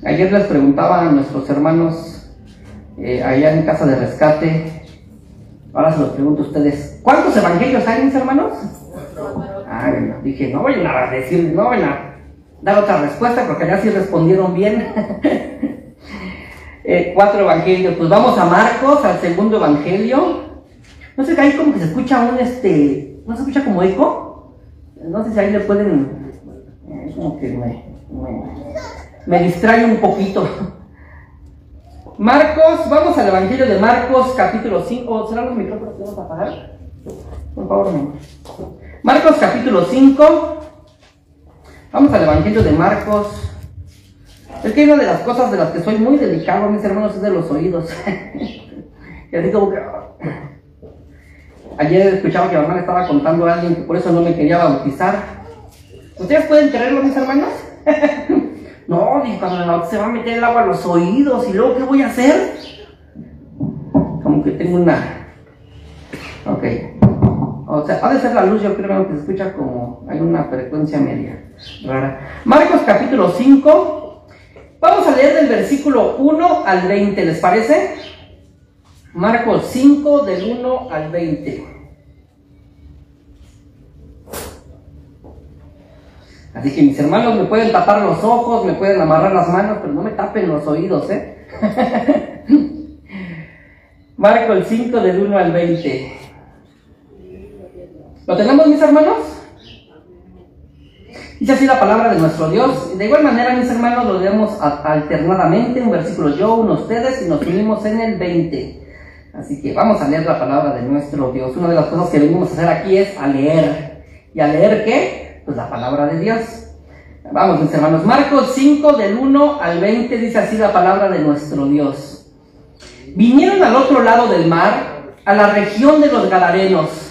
Ayer les preguntaba a nuestros hermanos allá en Casa de Rescate, ahora se los pregunto a ustedes, ¿cuántos evangelios hay, mis hermanos? Bueno, dije, no vayan a decir, no vayan a dar otra respuesta, porque allá sí respondieron bien. 4 evangelios. Pues vamos a Marcos, al segundo evangelio. No sé, que ahí como que se escucha no se escucha como eco. No sé si ahí le pueden, como que me distrae un poquito. Marcos, vamos al evangelio de Marcos, capítulo 5. ¿Serán los micrófonos que vamos a apagar? Por favor, no. Marcos, capítulo 5. Vamos al evangelio de Marcos. Es que una de las cosas de las que soy muy delicado, mis hermanos, es de los oídos. Y así como que... Ayer escuchaba que mi mamá le estaba contando a alguien que por eso no me quería bautizar. ¿Ustedes pueden creerlo, mis hermanos? No, digo, cuando se va a meter el agua a los oídos y luego, ¿qué voy a hacer? Como que tengo una... Ok. O sea, ha de ser la luz, yo creo que se escucha como... Hay una frecuencia media rara. Marcos capítulo 5. Vamos a leer del versículo 1 al 20, ¿les parece? Marcos 5, del 1 al 20. Así que mis hermanos me pueden tapar los ojos, me pueden amarrar las manos, pero no me tapen los oídos, ¿eh? Marcos 5, del 1 al 20. ¿Lo tenemos, mis hermanos? Dice así la palabra de nuestro Dios. De igual manera, mis hermanos, lo leemos alternadamente, un versículo yo, uno ustedes, y nos unimos en el 20. Así que vamos a leer la palabra de nuestro Dios. Una de las cosas que venimos a hacer aquí es a leer. ¿Y a leer qué? Pues la palabra de Dios. Vamos, mis hermanos. Marcos 5, del 1 al 20, dice así la palabra de nuestro Dios. Vinieron al otro lado del mar, a la región de los Gadarenos.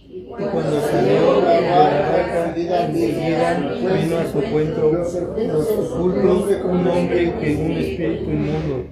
Y cuando salió de la barca, vino a su encuentro los sepulcros un hombre que un espíritu inmundo,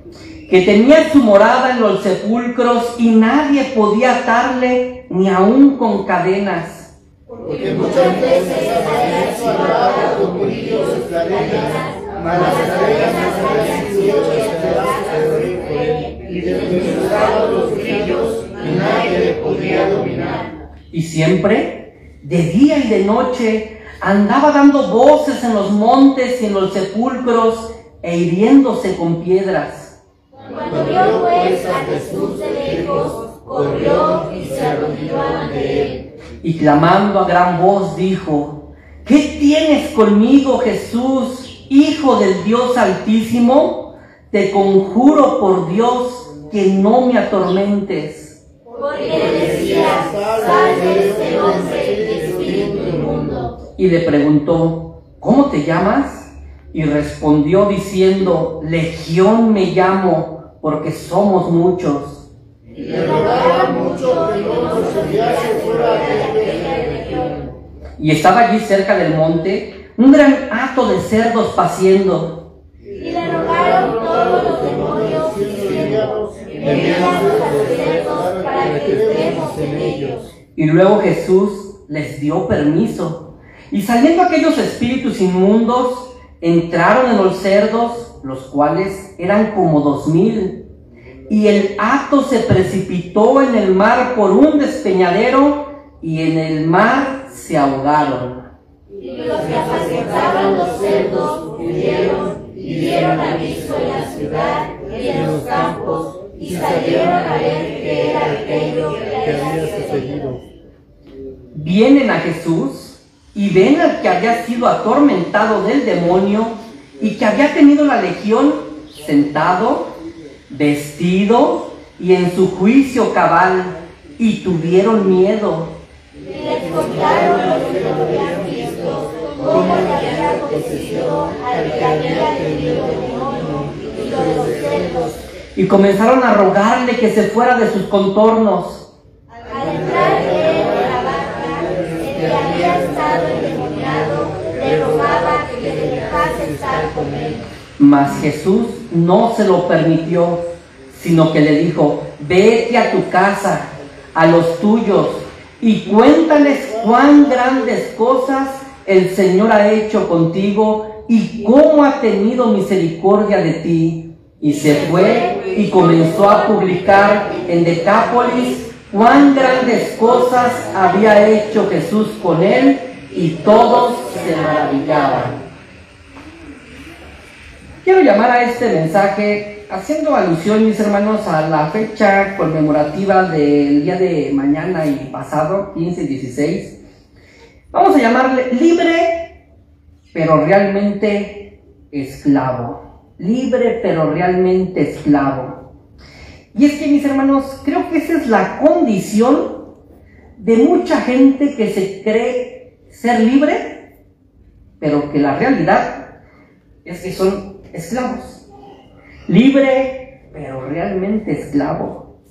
que tenía su morada en los sepulcros y nadie podía atarle ni aun con cadenas. Porque muchas veces había sido atado con grillos y cadenas, mas las cadenas habían sido despedazadas por él, y despedazados los grillos, y nadie le podía dominar. Y siempre, de día y de noche, andaba dando voces en los montes y en los sepulcros, e hiriéndose con piedras. Cuando vio pues a Jesús de lejos, corrió y se arrodilló ante él. Y clamando a gran voz dijo: ¿Qué tienes conmigo, Jesús, Hijo del Dios Altísimo? Te conjuro por Dios que no me atormentes. Porque decía: sal de este hombre, espíritu inmundo. Y le preguntó: ¿Cómo te llamas? Y respondió diciendo: Legión me llamo, porque somos muchos. Y le rogaba mucho que no nos enviase fuera de aquella región. Y estaba allí cerca del monte un gran hato de cerdos paciendo. Y le rogaron todos los demonios diciendo: envíanos a los cerdos para que estemos en ellos. Y luego Jesús les dio permiso. Y saliendo aquellos espíritus inmundos, entraron en los cerdos, los cuales eran como 2000. Y el hato se precipitó en el mar por un despeñadero, y en el mar se ahogaron. Y los que apacentaban los cerdos huyeron y dieron aviso en la ciudad y en los campos, y salieron a ver qué era aquello que había sucedido. Vienen a Jesús y ven al que había sido atormentado del demonio y que había tenido la legión sentado, vestido y en su juicio cabal, y tuvieron miedo. Y les contaron lo que habían visto, cómo le había acontecido al que había tenido el demonio y lo de los cerdos. Y comenzaron a rogarle que se fuera de sus contornos. Al entrar él en la barca, el que había estado endemoniado le rogaba que le dejase estar con él. Mas Jesús no se lo permitió, sino que le dijo: vete a tu casa, a los tuyos, y cuéntales cuán grandes cosas el Señor ha hecho contigo y cómo ha tenido misericordia de ti. Y se fue y comenzó a publicar en Decápolis cuán grandes cosas había hecho Jesús con él, y todos se maravillaban. Quiero llamar a este mensaje haciendo alusión, mis hermanos, a la fecha conmemorativa del día de mañana y pasado, 15 y 16. Vamos a llamarle libre, pero realmente esclavo. Libre, pero realmente esclavo. Y es que, mis hermanos, creo que esa es la condición de mucha gente que se cree ser libre, pero que la realidad es que son esclavos. Libre, pero realmente esclavo.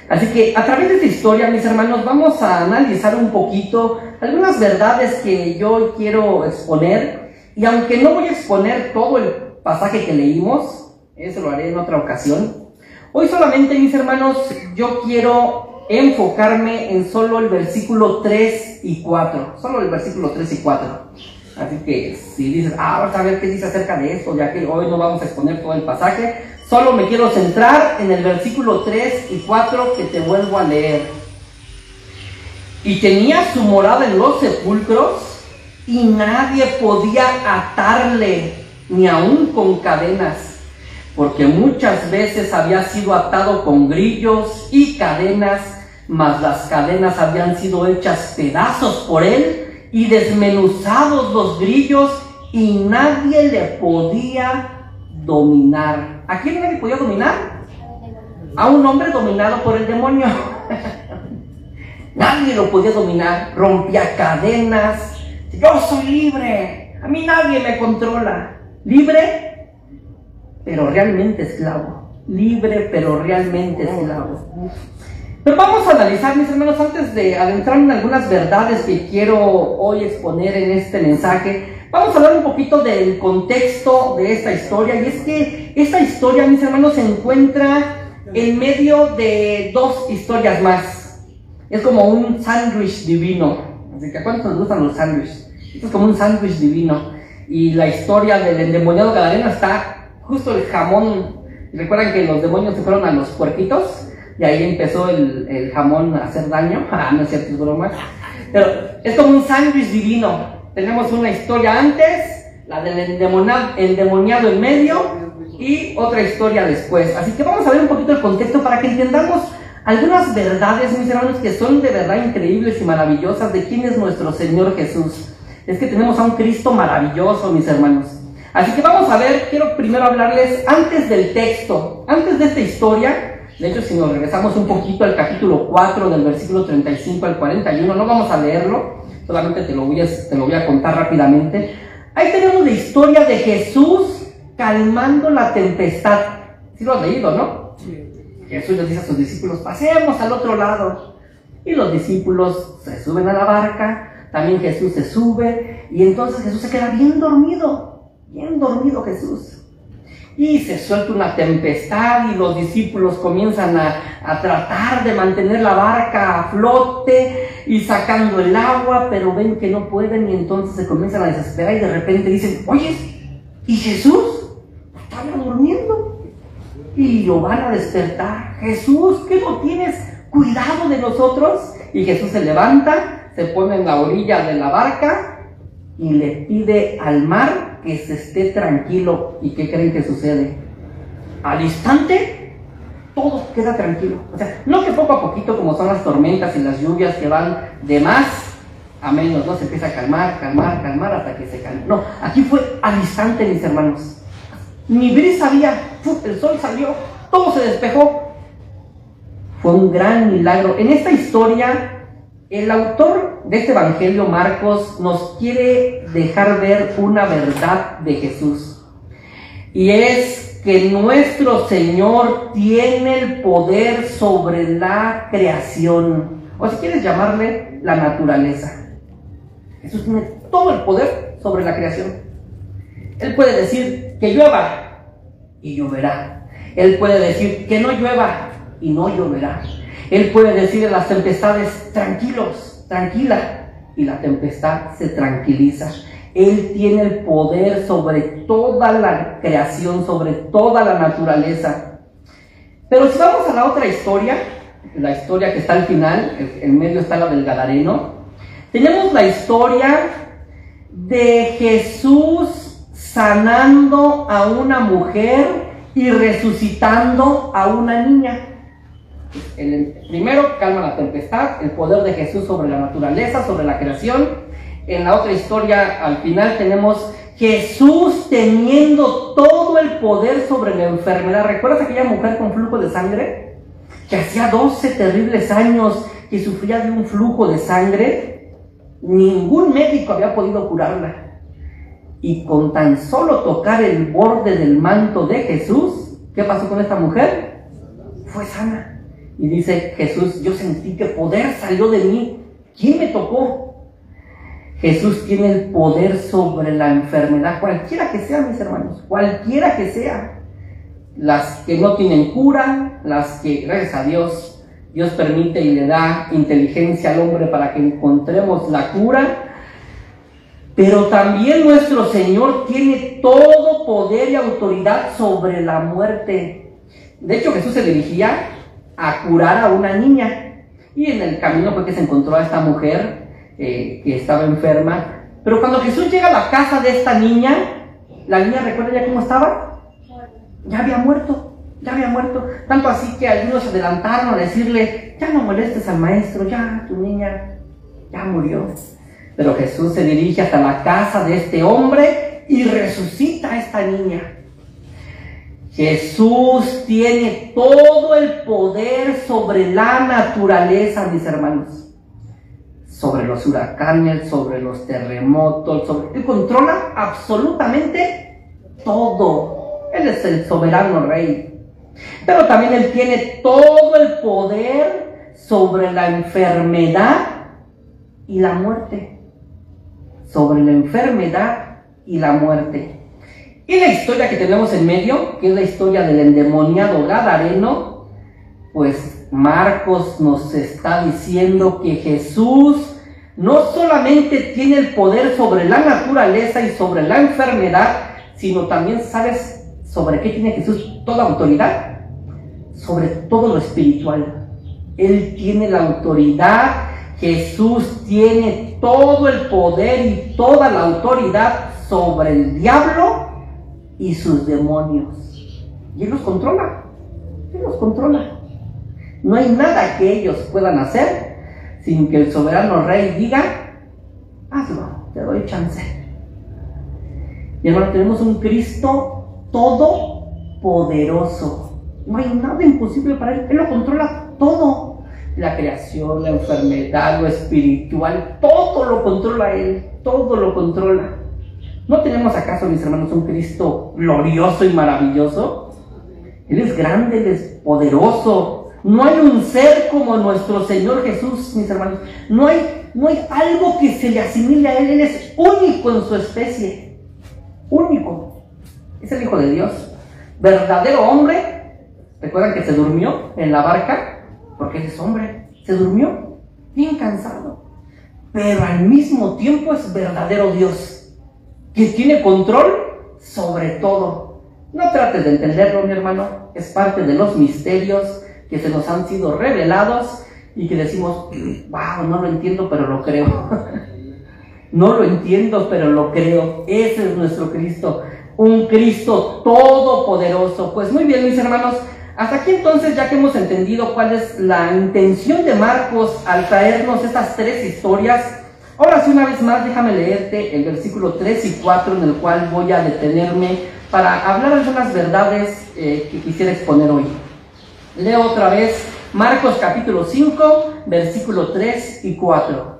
Así que a través de esta historia, mis hermanos, vamos a analizar un poquito algunas verdades que yo quiero exponer. Y aunque no voy a exponer todo el pasaje que leímos, eso lo haré en otra ocasión, hoy solamente, mis hermanos, yo quiero enfocarme en solo el versículo 3 y 4. Solo el versículo 3 y 4. Así que si dices, vamos a ver qué dice acerca de esto, ya que hoy no vamos a exponer todo el pasaje, solo me quiero centrar en el versículo 3 y 4 que te vuelvo a leer. Y tenía su morada en los sepulcros, y nadie podía atarle, ni aun con cadenas, porque muchas veces había sido atado con grillos y cadenas, mas las cadenas habían sido hechas pedazos por él, y desmenuzados los grillos, y nadie le podía dominar. ¿A quién nadie podía dominar? A un hombre dominado por el demonio. Nadie lo podía dominar. Rompía cadenas. Yo soy libre, a mí nadie me controla. Libre, pero realmente esclavo. Libre, pero realmente esclavo. Pero vamos a analizar, mis hermanos, antes de adentrarme en algunas verdades que quiero hoy exponer en este mensaje, vamos a hablar un poquito del contexto de esta historia. Y es que esta historia, mis hermanos, se encuentra en medio de dos historias más. Es como un sándwich divino. Así que ¿a cuántos les gustan los sándwiches? Esto es como un sándwich divino. Y la historia del endemoniado gadareno está justo el jamón. ¿Recuerdan que los demonios se fueron a los puerquitos? Y ahí empezó el jamón a hacer daño. No es cierto, es broma. Pero es como un sándwich divino. Tenemos una historia antes, la del endemoniado en medio, y otra historia después. Así que vamos a ver un poquito el contexto para que entendamos algunas verdades, mis hermanos, que son de verdad increíbles y maravillosas de quién es nuestro Señor Jesús. Es que tenemos a un Cristo maravilloso, mis hermanos. Así que vamos a ver, quiero primero hablarles antes del texto, antes de esta historia. De hecho, si nos regresamos un poquito al capítulo 4, del versículo 35 al 41, no vamos a leerlo, solamente te lo voy a contar rápidamente. Ahí tenemos la historia de Jesús calmando la tempestad. ¿Sí lo has leído, no? Sí. Jesús les dice a sus discípulos, pasemos al otro lado. Y los discípulos se suben a la barca, también Jesús se sube, y entonces Jesús se queda bien dormido Jesús. Y se suelta una tempestad y los discípulos comienzan a tratar de mantener la barca a flote y sacando el agua, pero ven que no pueden y entonces se comienzan a desesperar y de repente dicen, oye, ¿y Jesús? Estaba durmiendo y lo van a despertar. Jesús, ¿qué no tienes cuidado de nosotros? Y Jesús se levanta, se pone en la orilla de la barca y le pide al mar que se esté tranquilo. ¿Y qué creen que sucede? Al instante, todo queda tranquilo. O sea, no que poco a poquito, como son las tormentas y las lluvias que van de más a menos, ¿no? Se empieza a calmar hasta que se calma. No, aquí fue al instante, mis hermanos. Ni brisa había, el sol salió, todo se despejó. Fue un gran milagro. En esta historia, el autor de este evangelio, Marcos, nos quiere dejar ver una verdad de Jesús. Y es que nuestro Señor tiene el poder sobre la creación. O si quieres llamarle la naturaleza. Jesús tiene todo el poder sobre la creación. Él puede decir que llueva y lloverá. Él puede decir que no llueva y no lloverá. Él puede decir a las tempestades, tranquilos, tranquila, y la tempestad se tranquiliza. Él tiene el poder sobre toda la creación, sobre toda la naturaleza. Pero si vamos a la otra historia, la historia que está al final, en medio está la del Gadareno, tenemos la historia de Jesús sanando a una mujer y resucitando a una niña. Primero, calma la tempestad, el poder de Jesús sobre la naturaleza, sobre la creación. En la otra historia, al final, tenemos Jesús teniendo todo el poder sobre la enfermedad. ¿Recuerdas aquella mujer con flujo de sangre? Que hacía 12 terribles años que sufría de un flujo de sangre. Ningún médico había podido curarla. Y con tan solo tocar el borde del manto de Jesús, ¿qué pasó con esta mujer? Fue sana. Y dice Jesús, yo sentí que poder salió de mí. ¿Quién me tocó? Jesús tiene el poder sobre la enfermedad, cualquiera que sea, mis hermanos, cualquiera que sea. Las que no tienen cura, las que, gracias a Dios, Dios permite y le da inteligencia al hombre para que encontremos la cura. Pero también nuestro Señor tiene todo poder y autoridad sobre la muerte. De hecho, Jesús se dirigía a curar a una niña. Y en el camino fue que se encontró a esta mujer que estaba enferma. Pero cuando Jesús llega a la casa de esta niña, la niña, ¿recuerda ya cómo estaba? Ya había muerto. Tanto así que algunos se adelantaron a decirle, ya no molestes al maestro, ya tu niña ya murió. Pero Jesús se dirige hasta la casa de este hombre y resucita a esta niña. Jesús tiene todo el poder sobre la naturaleza, mis hermanos. Sobre los huracanes, sobre los terremotos, Él controla absolutamente todo. Él es el soberano rey. Pero también Él tiene todo el poder sobre la enfermedad y la muerte. Sobre la enfermedad y la muerte. Y la historia que tenemos en medio, que es la historia del endemoniado Gadareno, pues Marcos nos está diciendo que Jesús no solamente tiene el poder sobre la naturaleza y sobre la enfermedad, sino también, ¿sabes sobre qué tiene Jesús toda autoridad? Sobre todo lo espiritual. Él tiene la autoridad. Jesús tiene todo el poder y toda la autoridad sobre el diablo y sus demonios. Y Él los controla. Él los controla. No hay nada que ellos puedan hacer sin que el soberano rey diga, hazlo, te doy chance. Y hermano, tenemos un Cristo todopoderoso. No hay nada imposible para Él. Él lo controla todo. La creación, la enfermedad, lo espiritual, todo lo controla Él. Todo lo controla. ¿No tenemos acaso, mis hermanos, un Cristo glorioso y maravilloso? Él es grande, Él es poderoso. No hay un ser como nuestro Señor Jesús, mis hermanos. No hay algo que se le asimile a Él. Él es único en su especie. Único. Es el Hijo de Dios. Verdadero hombre. ¿Recuerdan que se durmió en la barca? Porque Él es hombre. Se durmió bien cansado. Pero al mismo tiempo es verdadero Dios, que tiene control sobre todo. No trates de entenderlo, mi hermano. Es parte de los misterios que se nos han sido revelados y que decimos, wow, no lo entiendo, pero lo creo. No lo entiendo, pero lo creo. Ese es nuestro Cristo, un Cristo todopoderoso. Pues muy bien, mis hermanos, hasta aquí entonces, ya que hemos entendido cuál es la intención de Marcos al traernos estas tres historias, ahora sí, una vez más, déjame leerte el versículo 3 y 4, en el cual voy a detenerme para hablar algunas verdades que quisiera exponer hoy. Leo otra vez Marcos capítulo 5, versículo 3 y 4.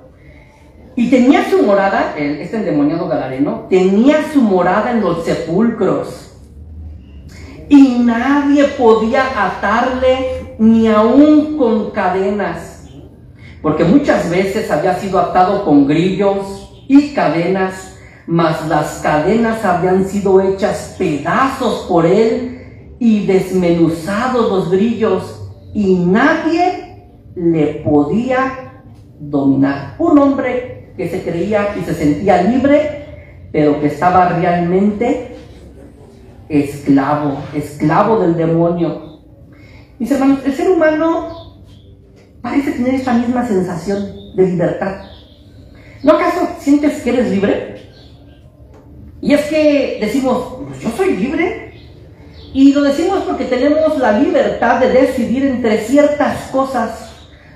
Y tenía su morada, este endemoniado Gadareno, tenía su morada en los sepulcros. Y nadie podía atarle ni aún con cadenas. Porque muchas veces había sido atado con grillos y cadenas, mas las cadenas habían sido hechas pedazos por él y desmenuzados los grillos, y nadie le podía dominar. Un hombre que se creía y se sentía libre, pero que estaba realmente esclavo del demonio. Mis hermanos, el ser humano parece tener esta misma sensación de libertad. ¿No acaso sientes que eres libre? Y es que decimos, pues yo soy libre. Y lo decimos porque tenemos la libertad de decidir entre ciertas cosas.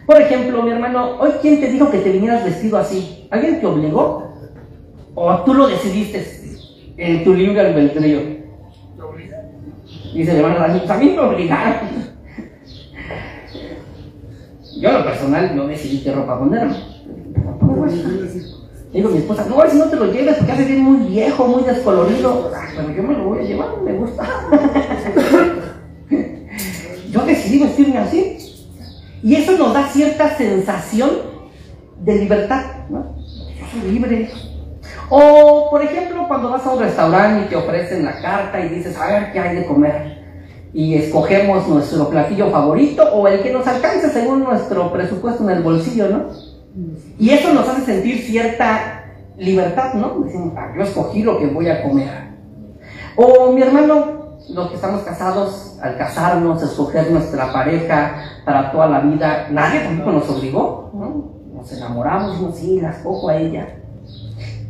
Por ejemplo, mi hermano, ¿hoy quién te dijo que te vinieras vestido así? ¿Alguien te obligó? ¿O tú lo decidiste en tu libre albedrío? Dice mi hermano, a mí me obligaron. Yo en lo personal no decidí qué ropa ponerme. Digo a mi esposa, no, si no te lo lleves porque hace bien muy viejo, muy descolorido. Pero yo me lo voy a llevar, me gusta. Yo decidí vestirme así. Y eso nos da cierta sensación de libertad, ¿no? Yo soy libre. O, por ejemplo, cuando vas a un restaurante y te ofrecen la carta y dices, a ver qué hay de comer. Y escogemos nuestro platillo favorito o el que nos alcance según nuestro presupuesto en el bolsillo, ¿no? Y eso nos hace sentir cierta libertad, ¿no? Decimos, yo escogí lo que voy a comer. O mi hermano, los que estamos casados, al casarnos, escoger nuestra pareja para toda la vida, nadie tampoco nos obligó, ¿no? Nos enamoramos, dijimos, sí, la escojo a ella.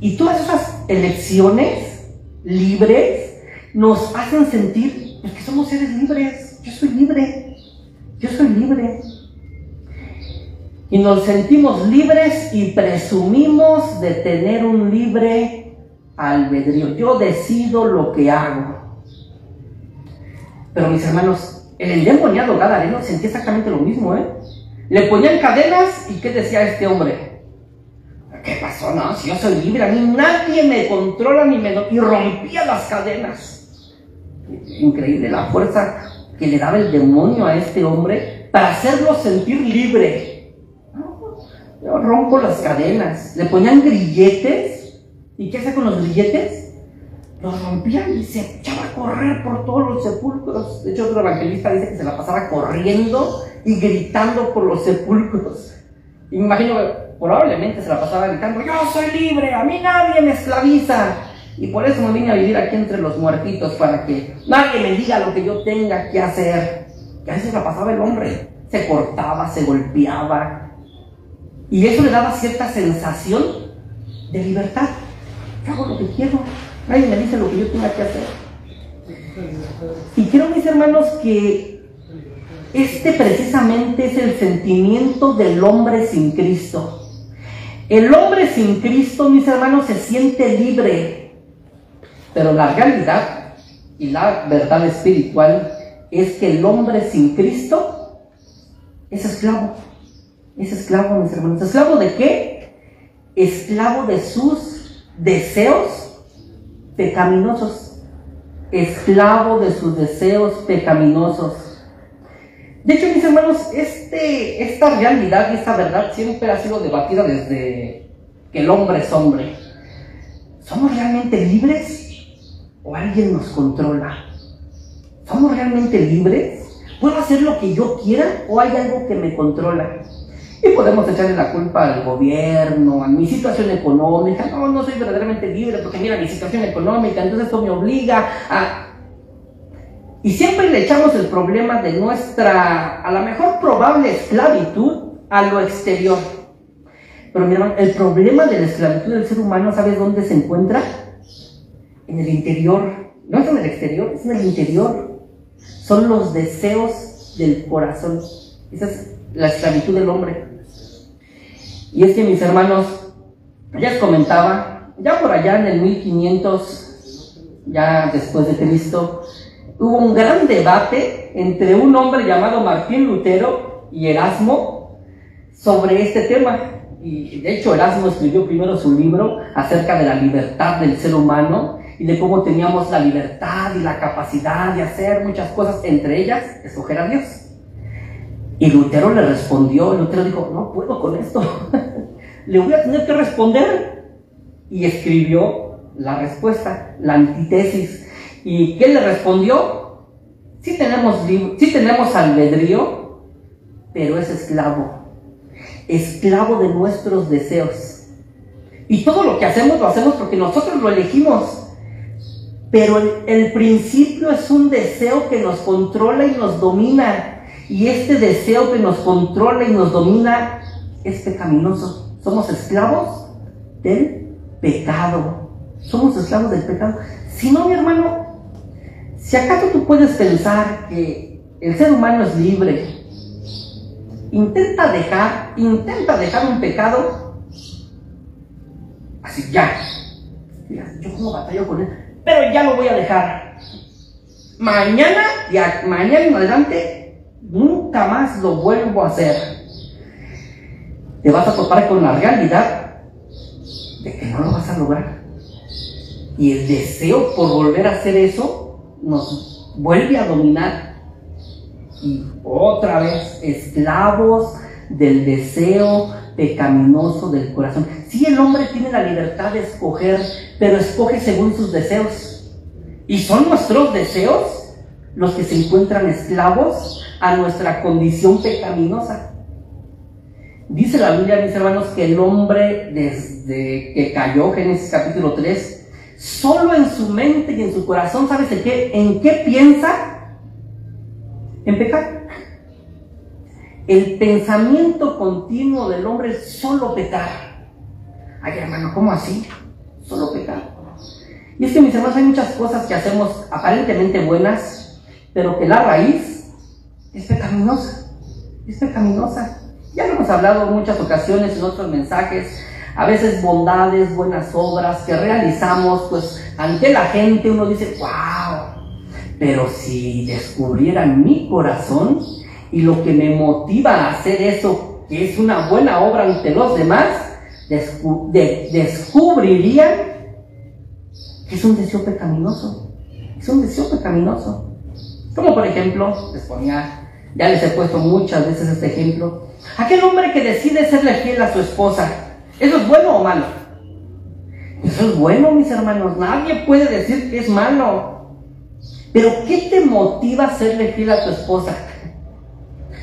Y todas esas elecciones libres nos hacen sentir que somos seres libres. Yo soy libre. Yo soy libre. Y nos sentimos libres y presumimos de tener un libre albedrío. Yo decido lo que hago. Pero mis hermanos, el endemoniado Gadareno sentía exactamente lo mismo, ¿eh? Le ponían cadenas y ¿qué decía este hombre? ¿Qué pasó? No, si yo soy libre, a mí nadie me controla y rompía las cadenas. Increíble la fuerza que le daba el demonio a este hombre para hacerlo sentir libre. Yo rompo las cadenas. Le ponían grilletes. ¿Y qué hacía con los grilletes? Los rompían y se echaba a correr por todos los sepulcros. De hecho, otro evangelista dice que se la pasaba corriendo y gritando por los sepulcros. Y me imagino que probablemente se la pasaba gritando, yo soy libre, a mí nadie me esclaviza. Y por eso me vine a vivir aquí entre los muertitos, para que nadie me diga lo que yo tenga que hacer. Y así se la pasaba el hombre. Se cortaba, se golpeaba. Y eso le daba cierta sensación de libertad. Yo hago lo que quiero. Nadie me dice lo que yo tenga que hacer. Y quiero, mis hermanos, que este precisamente es el sentimiento del hombre sin Cristo. El hombre sin Cristo, mis hermanos, se siente libre. Pero la realidad y la verdad espiritual es que el hombre sin Cristo es esclavo. Es esclavo, mis hermanos. ¿Esclavo de qué? Esclavo de sus deseos pecaminosos. Esclavo de sus deseos pecaminosos. De hecho, mis hermanos, esta realidad y esta verdad siempre ha sido debatida desde que el hombre es hombre. ¿Somos realmente libres o alguien nos controla? ¿Somos realmente libres? ¿Puedo hacer lo que yo quiera o hay algo que me controla? Y podemos echarle la culpa al gobierno, a mi situación económica. No soy verdaderamente libre porque mira mi situación económica, entonces esto me obliga a... Y siempre le echamos el problema de nuestra, a la mejor probable esclavitud, a lo exterior. Pero mi hermano, el problema de la esclavitud del ser humano, ¿sabes dónde se encuentra? En el interior. No es en el exterior, es en el interior. Son los deseos del corazón. Esa es la esclavitud del hombre. Y es que, mis hermanos, ya les comentaba, ya por allá en el 1500, ya después de Cristo, hubo un gran debate entre un hombre llamado Martín Lutero y Erasmo sobre este tema. Y de hecho Erasmo escribió primero su libro acerca de la libertad del ser humano y de cómo teníamos la libertad y la capacidad de hacer muchas cosas, entre ellas escoger a Dios. Y Lutero le respondió, Lutero dijo, no puedo con esto, le voy a tener que responder. Y escribió la respuesta, la antítesis. ¿Y qué le respondió? Sí tenemos albedrío, pero es esclavo de nuestros deseos. Y todo lo que hacemos, lo hacemos porque nosotros lo elegimos. Pero el principio es un deseo que nos controla y nos domina. Y este deseo que nos controla y nos domina es pecaminoso. Somos esclavos del pecado. Somos esclavos del pecado. Si no, mi hermano, si acaso tú puedes pensar que el ser humano es libre, intenta dejar un pecado así ya. Mira, yo como batallo con él, pero ya lo voy a dejar. Mañana en adelante nunca más lo vuelvo a hacer. Te vas a topar con la realidad de que no lo vas a lograr. Y el deseo por volver a hacer eso nos vuelve a dominar. Y otra vez, esclavos del deseo pecaminoso del corazón. Sí, el hombre tiene la libertad de escoger, pero escoge según sus deseos. Y son nuestros deseos los que se encuentran esclavos a nuestra condición pecaminosa. Dice la Biblia, mis hermanos, que el hombre desde que cayó, Génesis capítulo 3, solo en su mente y en su corazón, ¿sabes en qué piensa? En pecar. El pensamiento continuo del hombre es solo pecar. Ay, hermano, ¿cómo así? Solo pecar. Y es que, mis hermanos, hay muchas cosas que hacemos aparentemente buenas, pero que la raíz es pecaminosa. Es pecaminosa. Ya lo hemos hablado en muchas ocasiones en otros mensajes. A veces bondades, buenas obras que realizamos, pues ante la gente uno dice, wow. Pero si descubrieran mi corazón y lo que me motiva a hacer eso, que es una buena obra ante los demás, descubrirían que es un deseo pecaminoso. Es un deseo pecaminoso. Como por ejemplo, ya les he puesto muchas veces este ejemplo. Aquel hombre que decide serle fiel a su esposa, ¿eso es bueno o malo? Eso es bueno, mis hermanos. Nadie puede decir que es malo. Pero ¿qué te motiva a serle fiel a tu esposa?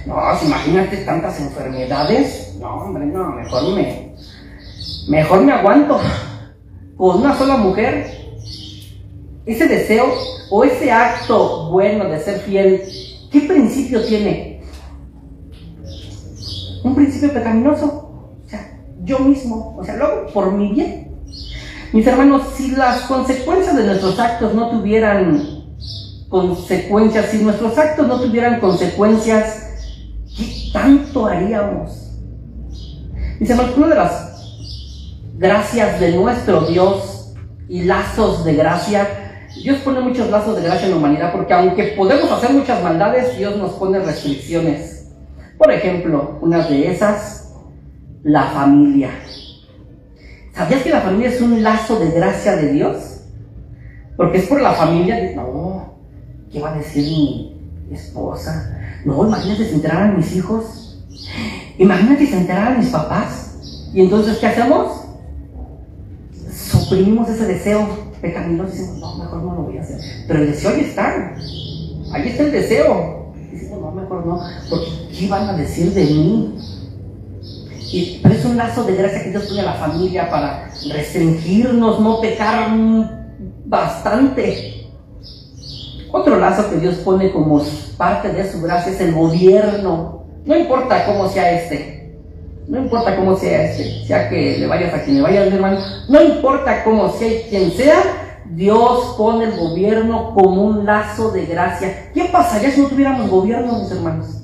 No, imagínate tantas enfermedades. No, hombre, no, mejor me aguanto con una sola mujer. Ese deseo o ese acto bueno de ser fiel, ¿qué principio tiene? Un principio pecaminoso. O sea, yo mismo, o sea, lo hago por mi bien. Mis hermanos, si las consecuencias de nuestros actos no tuvieran consecuencias, si nuestros actos no tuvieran consecuencias, ¿qué tanto haríamos? Mis hermanos, una de las gracias de nuestro Dios y lazos de gracia, Dios pone muchos lazos de gracia en la humanidad, porque aunque podemos hacer muchas maldades, Dios nos pone restricciones. Por ejemplo, una de esas, la familia. ¿Sabías que la familia es un lazo de gracia de Dios? Porque es por la familia. No, ¿qué va a decir mi esposa? No, imagínate si se enteraran mis hijos. Imagínate si se enteraran mis papás. Y entonces, ¿qué hacemos? Suprimimos ese deseo pecaminoso y decimos, no, mejor no lo voy a hacer. Pero el deseo ahí está. Ahí está el deseo. Y decimos, no, mejor no, porque ¿qué van a decir de mí? Pero es un lazo de gracia que Dios pone a la familia para restringirnos, no pecar bastante. Otro lazo que Dios pone como parte de su gracia es el gobierno. No importa cómo sea no importa cómo sea sea que le vayas a quien le vayas, hermano, no importa cómo sea quien sea, Dios pone el gobierno como un lazo de gracia. ¿Qué pasaría si no tuviéramos gobierno, mis hermanos?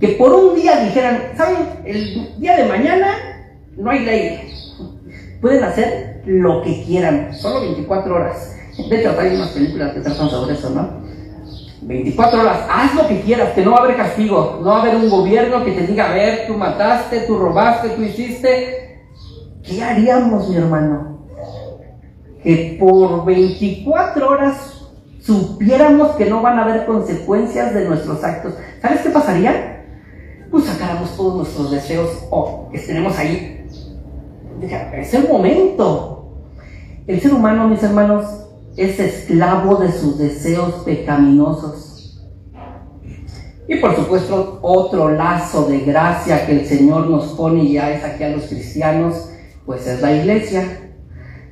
Que por un día dijeran, ¿saben? El día de mañana no hay ley. Pueden hacer lo que quieran, solo 24 horas. De hecho, hay unas películas que tratan sobre eso, ¿no? 24 horas, haz lo que quieras, que no va a haber castigo, no va a haber un gobierno que te diga, a ver, tú mataste, tú robaste, tú hiciste. ¿Qué haríamos, mi hermano? Que por 24 horas supiéramos que no van a haber consecuencias de nuestros actos. ¿Sabes qué pasaría? Pues sacáramos todos nuestros deseos que tenemos ahí. Es el momento. El ser humano, mis hermanos, es esclavo de sus deseos pecaminosos. Y por supuesto, otro lazo de gracia que el Señor nos pone ya es aquí a los cristianos, pues es la iglesia.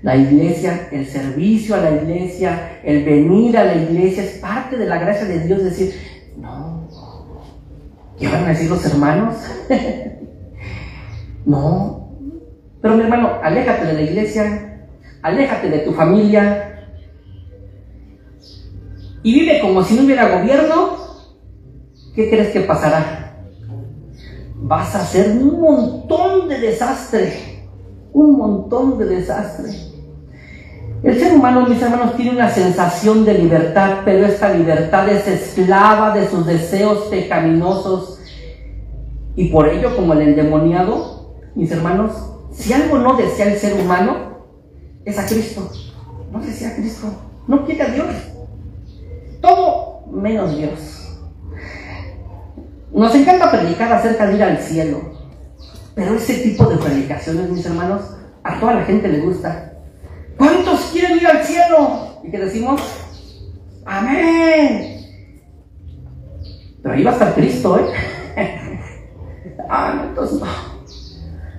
La iglesia, el servicio a la iglesia, el venir a la iglesia es parte de la gracia de Dios. Decir, no, ¿qué van a decir los hermanos? No, pero mi hermano, aléjate de la iglesia, aléjate de tu familia y vive como si no hubiera gobierno. ¿Qué crees que pasará? Vas a hacer un montón de desastre, un montón de desastre. El ser humano, mis hermanos, tiene una sensación de libertad, pero esta libertad es esclava de sus deseos pecaminosos. Y por ello, como el endemoniado, mis hermanos, si algo no desea el ser humano, es a Cristo. No desea a Cristo, no quiere a Dios. Todo menos Dios. Nos encanta predicar acerca de ir al cielo, pero ese tipo de predicaciones, mis hermanos, a toda la gente le gusta. ¿Cuántos quieren ir al cielo? ¿Y qué decimos? ¡Amén! Pero ahí va a estar Cristo, Ah, no, entonces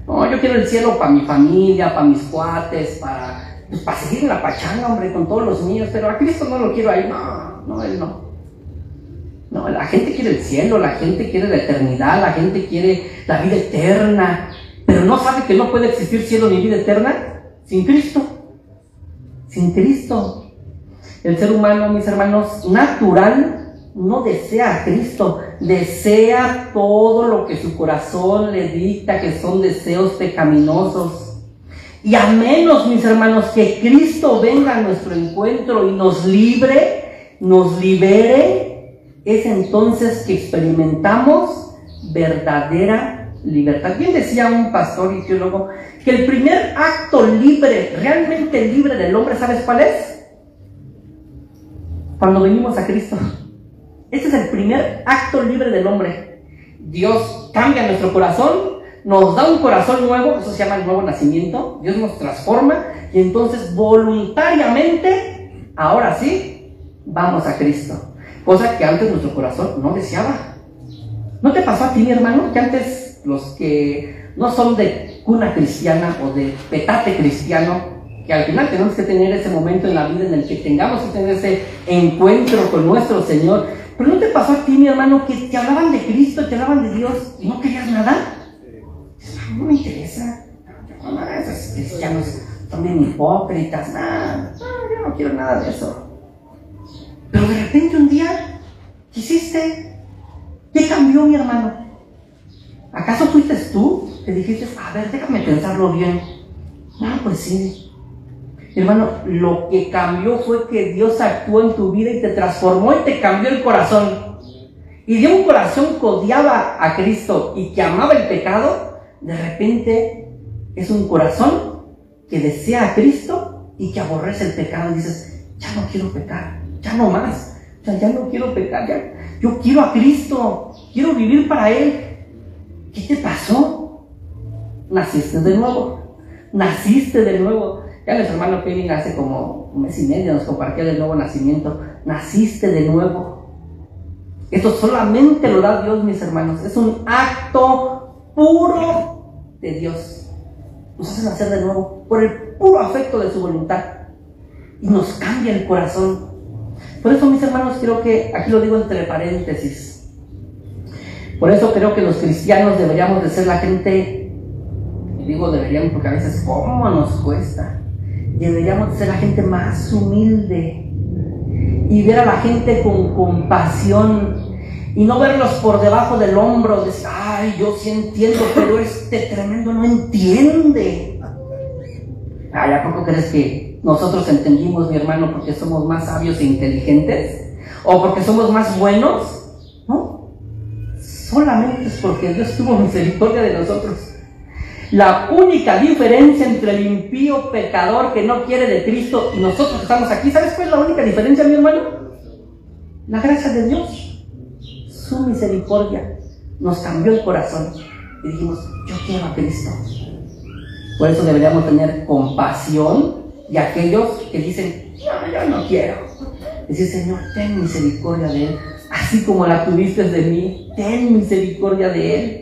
no, yo quiero el cielo para mi familia, para mis cuates, para seguir en la pachanga, hombre, con todos los míos, pero a Cristo no lo quiero ahí. No, Él no. No, la gente quiere el cielo, la gente quiere la eternidad, la gente quiere la vida eterna, pero no sabe que no puede existir cielo ni vida eterna sin Cristo. Sin Cristo. El ser humano, mis hermanos, natural, no desea a Cristo, desea todo lo que su corazón le dicta, que son deseos pecaminosos. Y a menos, mis hermanos, que Cristo venga a nuestro encuentro y nos libre, nos libere, es entonces que experimentamos verdadera libertad. Bien decía un pastor y teólogo que el primer acto libre, realmente libre del hombre, ¿sabes cuál es? Cuando venimos a Cristo. Este es el primer acto libre del hombre. Dios cambia nuestro corazón, nos da un corazón nuevo, eso se llama el nuevo nacimiento. Dios nos transforma y entonces voluntariamente, ahora sí, vamos a Cristo. Cosa que antes nuestro corazón no deseaba. ¿No te pasó a ti, mi hermano, que antes los que no son de cuna cristiana o de petate cristiano, que al final tenemos que tener ese momento en la vida en el que tengamos que tener ese encuentro con nuestro Señor? ¿Pero no te pasó a ti, mi hermano, que te hablaban de Cristo, te hablaban de Dios y no querías nada? No me interesa. No, esos cristianos son bien hipócritas. Yo no quiero nada de eso. Pero de repente un día quisiste. ¿Qué cambió, mi hermano? ¿Acaso fuiste tú que dijiste, a ver, déjame pensarlo bien? Pues sí. Hermano, lo que cambió fue que Dios actuó en tu vida y te transformó y te cambió el corazón. Y de un corazón que odiaba a Cristo y que amaba el pecado, de repente es un corazón que desea a Cristo y que aborrece el pecado. Y dices, ya no quiero pecar, ya no más, ya no quiero pecar, yo quiero a Cristo, quiero vivir para Él. ¿Qué te pasó? Naciste de nuevo. Ya nuestro hermano Kevin hace como un mes y medio nos compartía del nuevo nacimiento. Naciste de nuevo. Esto solamente lo da Dios, mis hermanos. Es un acto puro de Dios. Nos hace nacer de nuevo por el puro afecto de su voluntad. Y nos cambia el corazón. Por eso, mis hermanos, creo que, aquí lo digo entre paréntesis, por eso creo que los cristianos deberíamos de ser la gente, y digo deberíamos porque a veces cómo nos cuesta, deberíamos de ser la gente más humilde y ver a la gente con compasión y no verlos por debajo del hombro, decir, yo sí entiendo, pero este tremendo no entiende. ¿A poco crees que nosotros entendimos, mi hermano, porque somos más sabios e inteligentes? ¿O porque somos más buenos? No. Solamente es porque Dios tuvo misericordia de nosotros. La única diferencia entre el impío pecador que no quiere de Cristo y nosotros que estamos aquí, ¿sabes cuál es la única diferencia, mi hermano? La gracia de Dios, su misericordia, nos cambió el corazón y dijimos, yo quiero a Cristo. Por eso deberíamos tener compasión de aquellos que dicen, yo no quiero. Decir, Señor, ten misericordia de él, así como la tuviste de mí, ten misericordia de él.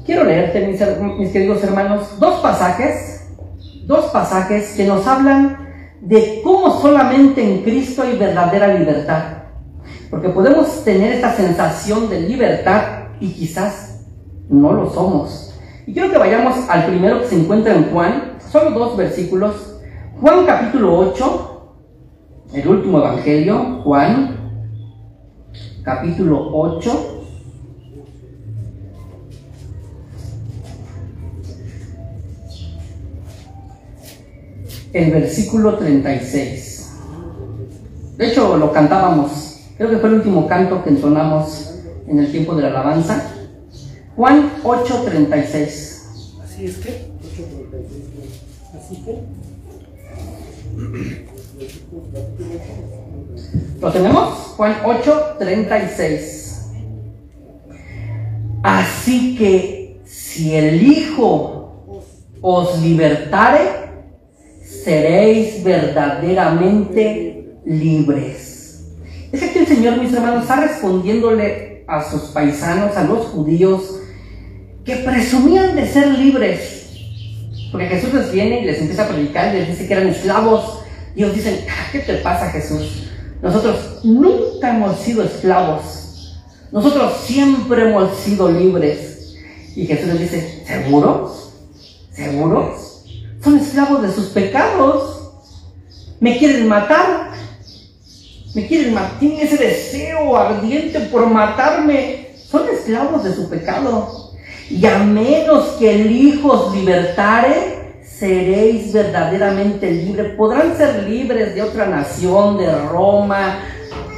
Quiero leerte, mis queridos hermanos, dos pasajes que nos hablan de cómo solamente en Cristo hay verdadera libertad. Porque podemos tener esta sensación de libertad y quizás no lo somos. Y quiero que vayamos al primero que se encuentra en Juan, solo 2 versículos. Juan capítulo 8, el último evangelio, Juan capítulo 8. El versículo 36. De hecho, lo cantábamos. Creo que fue el último canto que entonamos en el tiempo de la alabanza. Juan 8:36. Así es que, 8:36. Así que. ¿Lo tenemos? Juan 8:36. Así que si el Hijo os libertare, seréis verdaderamente libres. Es que aquí el Señor, mis hermanos, está respondiéndole a sus paisanos, a los judíos, que presumían de ser libres. Porque Jesús les viene y les empieza a predicar y les dice que eran esclavos. Y ellos dicen, ¿qué te pasa, Jesús? Nosotros nunca hemos sido esclavos. Nosotros siempre hemos sido libres. Y Jesús les dice, ¿seguros? ¿Seguros? Son esclavos de sus pecados. Me quieren matar. Tienen ese deseo ardiente por matarme. Son esclavos de su pecado. Y a menos que el Hijo os libertare, seréis verdaderamente libres. Podrán ser libres de otra nación, de Roma,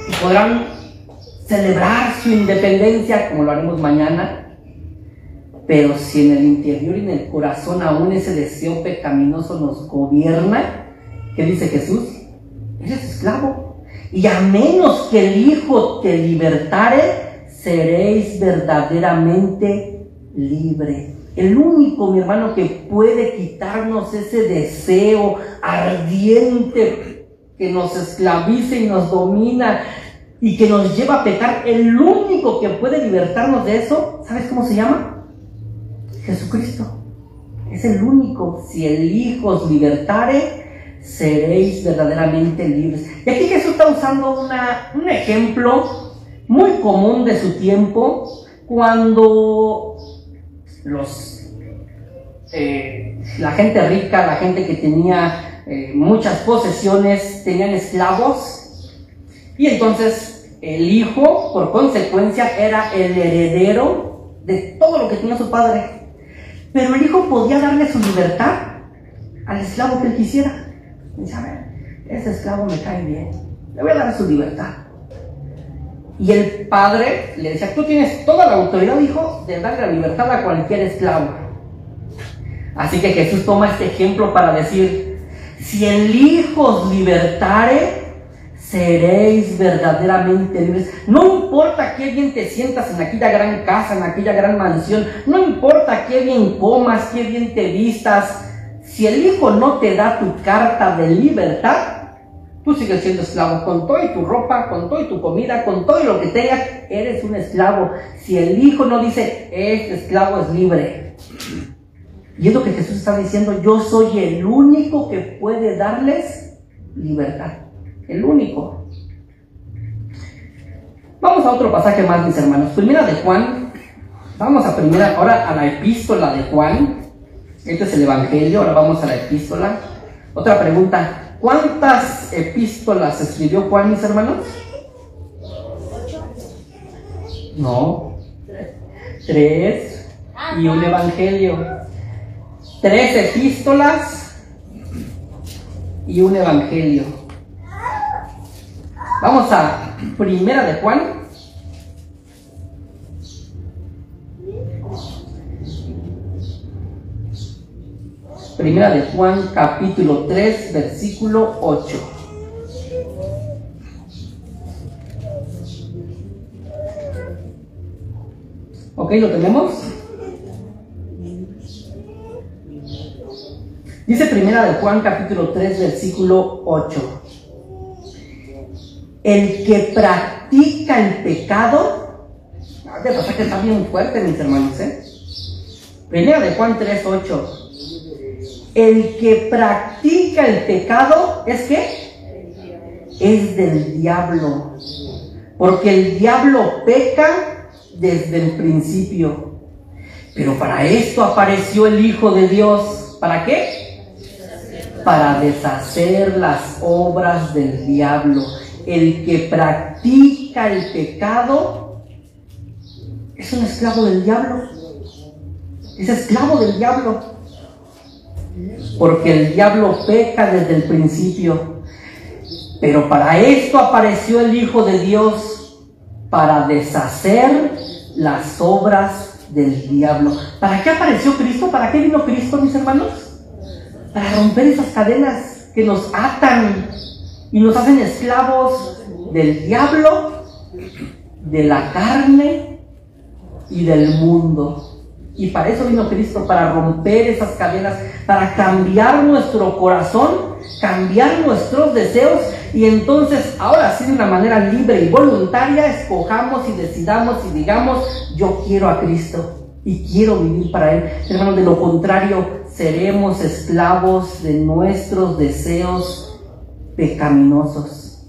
y podrán celebrar su independencia, como lo haremos mañana. Pero si en el interior y en el corazón aún ese deseo pecaminoso nos gobierna, ¿qué dice Jesús? Eres esclavo. Y a menos que el Hijo te libertare, seréis verdaderamente libre. El único, mi hermano, que puede quitarnos ese deseo ardiente que nos esclaviza y nos domina y que nos lleva a pecar, el único que puede libertarnos de eso, ¿sabes cómo se llama? Jesucristo. Es el único. Si el Hijo os libertare, seréis verdaderamente libres. Y aquí Jesús está usando un ejemplo muy común de su tiempo, cuando la gente rica, la gente que tenía muchas posesiones, tenían esclavos, y entonces el hijo, por consecuencia, era el heredero de todo lo que tenía su padre. Pero el hijo podía darle su libertad al esclavo que él quisiera. Dice, a ver, ese esclavo me cae bien, le voy a dar su libertad. Y el padre le decía, tú tienes toda la autoridad, hijo, de darle la libertad a cualquier esclavo. Así que Jesús toma este ejemplo para decir, si el Hijo os libertare, seréis verdaderamente libres. No importa qué bien te sientas en aquella gran casa, en aquella gran mansión, no importa qué bien comas, qué bien te vistas, si el Hijo no te da tu carta de libertad, tú sigues siendo esclavo. Con todo y tu ropa, con todo y tu comida, con todo y lo que tengas, eres un esclavo. Si el Hijo no dice, este esclavo es libre. Y es lo que Jesús está diciendo, yo soy el único que puede darles libertad. El único. Vamos a otro pasaje más, mis hermanos. Primera de Juan. Vamos ahora a la epístola de Juan. Este es el Evangelio, ahora vamos a la epístola. Otra pregunta. ¿Cuántas epístolas escribió Juan, mis hermanos? 8. No. 3 y un Evangelio. 3 epístolas y un Evangelio. Vamos a Primera de Juan. Primera de Juan, capítulo 3, versículo 8. ¿Ok? ¿Lo tenemos? Dice Primera de Juan, capítulo 3, versículo 8. el que practica el pecado, de verdad que está bien fuerte, mis hermanos, Primera de Juan 3:8. El que practica el pecado, ¿es qué? Es del diablo. Porque el diablo peca desde el principio. Pero para esto apareció el Hijo de Dios. ¿Para qué? Para deshacer las obras del diablo. El que practica el pecado es un esclavo del diablo. Es esclavo del diablo. Porque el diablo peca desde el principio. Pero para esto apareció el Hijo de Dios, para deshacer las obras del diablo. ¿Para qué apareció Cristo? ¿Para qué vino Cristo, mis hermanos? Para romper esas cadenas que nos atan y nos hacen esclavos del diablo, de la carne y del mundo. Y para eso vino Cristo, para romper esas cadenas, para cambiar nuestro corazón, cambiar nuestros deseos, y entonces ahora sí de una manera libre y voluntaria escojamos y decidamos y digamos: yo quiero a Cristo y quiero vivir para Él. Hermanos, de lo contrario seremos esclavos de nuestros deseos pecaminosos.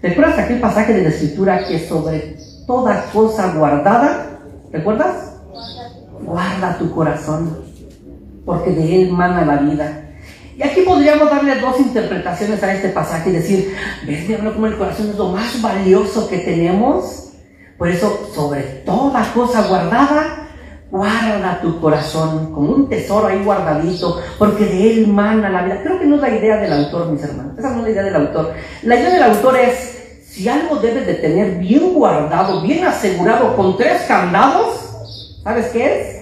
¿Recuerdas aquel pasaje de la Escritura que sobre toda cosa guardada, ¿recuerdas? Guarda tu corazón, porque de él mana la vida. Y aquí podríamos darle dos interpretaciones a este pasaje y decir: ¿ves, mi hermano, cómo el corazón es lo más valioso que tenemos? Por eso, sobre toda cosa guardada, guarda tu corazón, como un tesoro ahí guardadito, porque de él mana la vida. Creo que no es la idea del autor, mis hermanos. Esa no es la idea del autor. La idea del autor es: si algo debes de tener bien guardado, bien asegurado, con 3 candados, ¿sabes qué es?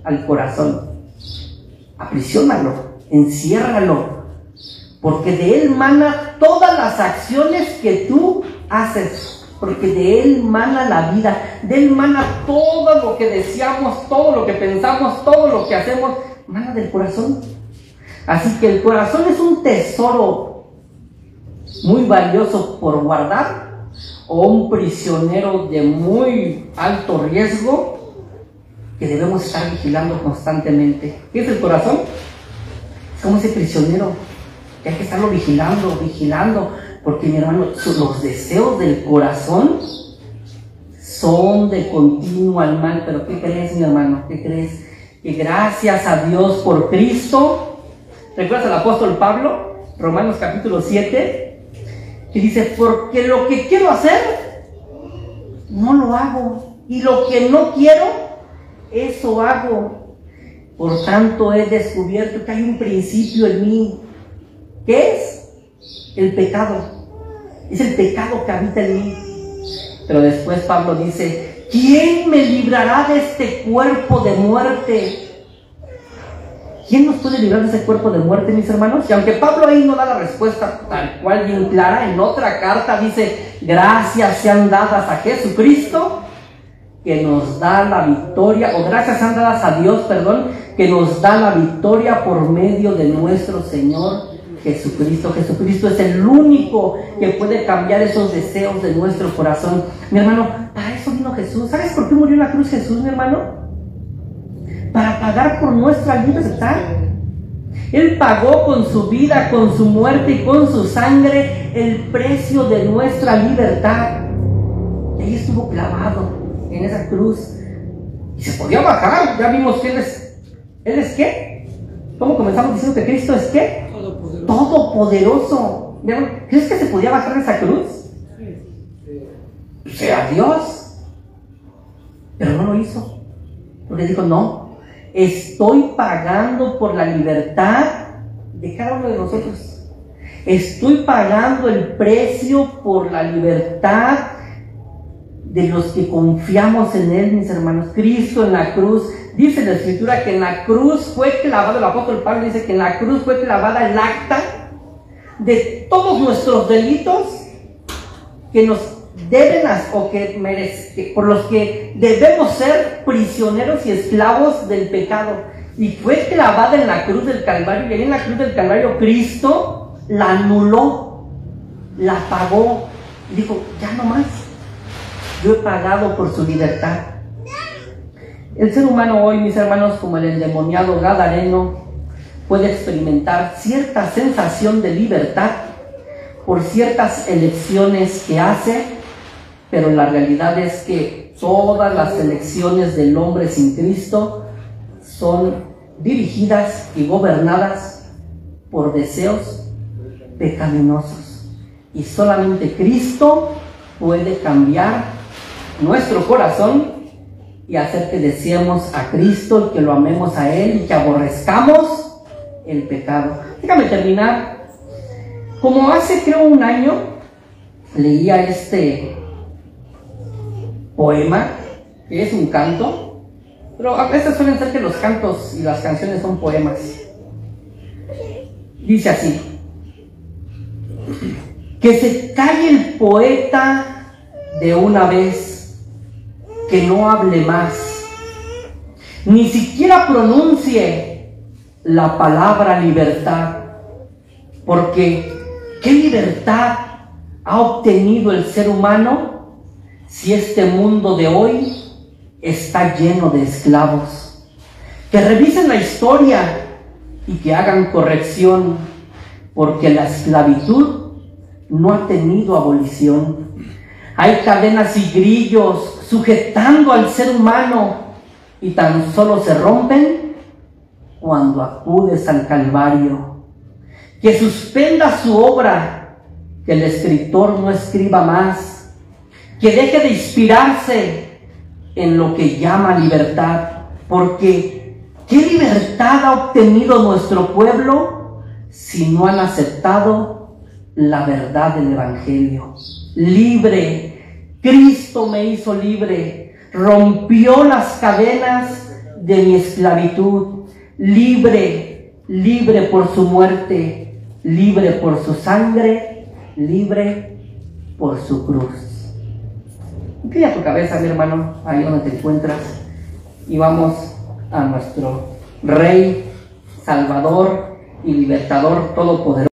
Al corazón. Aprisionalo, enciérralo, porque de él mana todas las acciones que tú haces, porque de él mana la vida, de él mana todo lo que deseamos, todo lo que pensamos, todo lo que hacemos, mana del corazón. Así que el corazón es un tesoro muy valioso por guardar, o un prisionero de muy alto riesgo que debemos estar vigilando constantemente. ¿Qué es el corazón? Es como ese prisionero que hay que estarlo vigilando, porque, mi hermano, los deseos del corazón son de continuo al mal. Pero ¿qué crees, mi hermano? ¿Qué crees? Que gracias a Dios por Cristo. ¿Recuerdas al apóstol Pablo? Romanos capítulo 7, que dice: porque lo que quiero hacer no lo hago, y lo que no quiero eso hago. Por tanto he descubierto que hay un principio en mí. ¿Qué es? El pecado. Es el pecado que habita en mí. Pero después Pablo dice: ¿quién me librará de este cuerpo de muerte? ¿Quién nos puede librar de ese cuerpo de muerte, mis hermanos? Y aunque Pablo ahí no da la respuesta tal cual bien clara, en otra carta dice: gracias sean dadas a Jesucristo, que nos da la victoria, o gracias sean dadas a Dios, que nos da la victoria por medio de nuestro Señor Jesucristo. Jesucristo es el único que puede cambiar esos deseos de nuestro corazón. Mi hermano, para eso vino Jesús. ¿Sabes por qué murió en la cruz Jesús, mi hermano? Para pagar por nuestra libertad. Él pagó con su vida, con su muerte y con su sangre el precio de nuestra libertad. Él estuvo clavado en esa cruz y se podía bajar. Ya vimos que Él es ¿qué? ¿Cómo comenzamos diciendo que Cristo es qué? Todopoderoso. ¿Crees que se podía bajar de esa cruz? Sea Dios. Pero no lo hizo, porque dijo: no, estoy pagando por la libertad de cada uno de nosotros. Estoy pagando el precio por la libertad de los que confiamos en Él, mis hermanos. Cristo en la cruz, dice la Escritura que en la cruz fue clavado, el apóstol Pablo dice que en la cruz fue clavada el acta de todos nuestros delitos que nos deben, o que por los que debemos ser prisioneros y esclavos del pecado. Y fue clavada en la cruz del Calvario, y ahí en la cruz del Calvario Cristo la anuló, la pagó. Y dijo, ya no más, yo he pagado por su libertad. El ser humano hoy, mis hermanos, como el endemoniado gadareno, puede experimentar cierta sensación de libertad por ciertas elecciones que hace, pero la realidad es que todas las elecciones del hombre sin Cristo son dirigidas y gobernadas por deseos pecaminosos. Y solamente Cristo puede cambiar nuestro corazón y hacer que deseemos a Cristo y que lo amemos a Él y que aborrezcamos el pecado. Déjame terminar. Como hace creo un año leía este poema, que es un canto, pero a veces suelen ser que los cantos y las canciones son poemas. Dice así: que se calle el poeta de una vez, que no hable más, ni siquiera pronuncie la palabra libertad, porque ¿qué libertad ha obtenido el ser humano si este mundo de hoy está lleno de esclavos? Que revisen la historia y que hagan corrección, porque la esclavitud no ha tenido abolición. Hay cadenas y grillos sujetando al ser humano y tan solo se rompen cuando acudes al Calvario. Que suspenda su obra, que el escritor no escriba más, que deje de inspirarse en lo que llama libertad, porque ¿qué libertad ha obtenido nuestro pueblo si no han aceptado la verdad del Evangelio? Libre, Cristo me hizo libre, rompió las cadenas de mi esclavitud, libre, libre por su muerte, libre por su sangre, libre por su cruz. Inclina tu cabeza, mi hermano, ahí donde te encuentras, y vamos a nuestro Rey, Salvador y Libertador Todopoderoso.